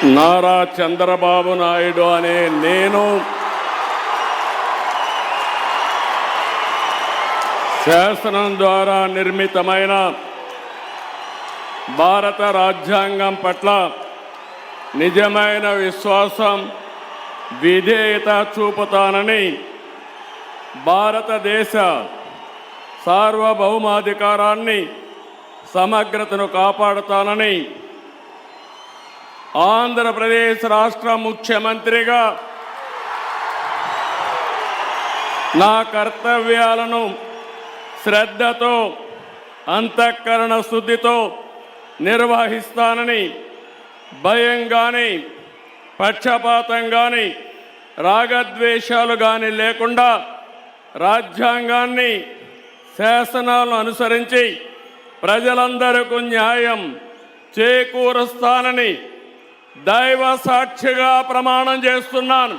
నారా చంద్రబాబు నాయుడు అనే నేను శాసనం ద్వారా నిర్మితమైన భారత రాజ్యాంగం పట్ల నిజమైన విశ్వాసం, విధేయత చూపుతానని, భారతదేశ సార్వభౌమాధికారాన్ని, సమగ్రతను కాపాడుతానని ఆంధ్రప్రదేశ్ రాష్ట్ర ముఖ్యమంత్రిగా నా కర్తవ్యాలను శ్రద్ధతో, అంతఃకరణ శుద్ధితో నిర్వహిస్తానని, భయం కానీ, పక్షపాతం కానీ, రాగద్వేషాలు కానీ లేకుండా రాజ్యాంగాన్ని, శాసనాలను అనుసరించి ప్రజలందరికీ న్యాయం చేకూరుస్తానని దైవ సాక్షిగా ప్రమాణం చేస్తున్నాను.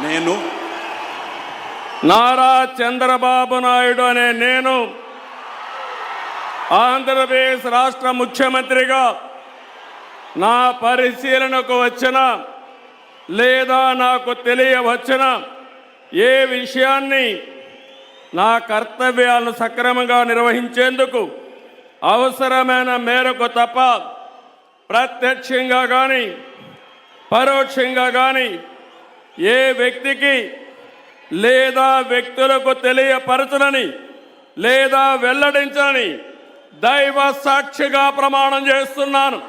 నేను నారా చంద్రబాబు నాయుడు అనే నేను ఆంధ్రప్రదేశ్ రాష్ట్ర ముఖ్యమంత్రిగా నా పరిశీలనకు వచ్చిన లేదా నాకు తెలియవచ్చిన ఏ విషయాన్ని నా కర్తవ్యాలను సక్రమంగా నిర్వహించేందుకు అవసరమైన మేరకు తప్ప ప్రత్యక్షంగా కానీ పరోక్షంగా కానీ ఏ వ్యక్తికి లేదా వ్యక్తులకు తెలియపరచనని లేదా వెల్లడించని దైవ సాక్షిగా ప్రమాణం చేస్తున్నాను.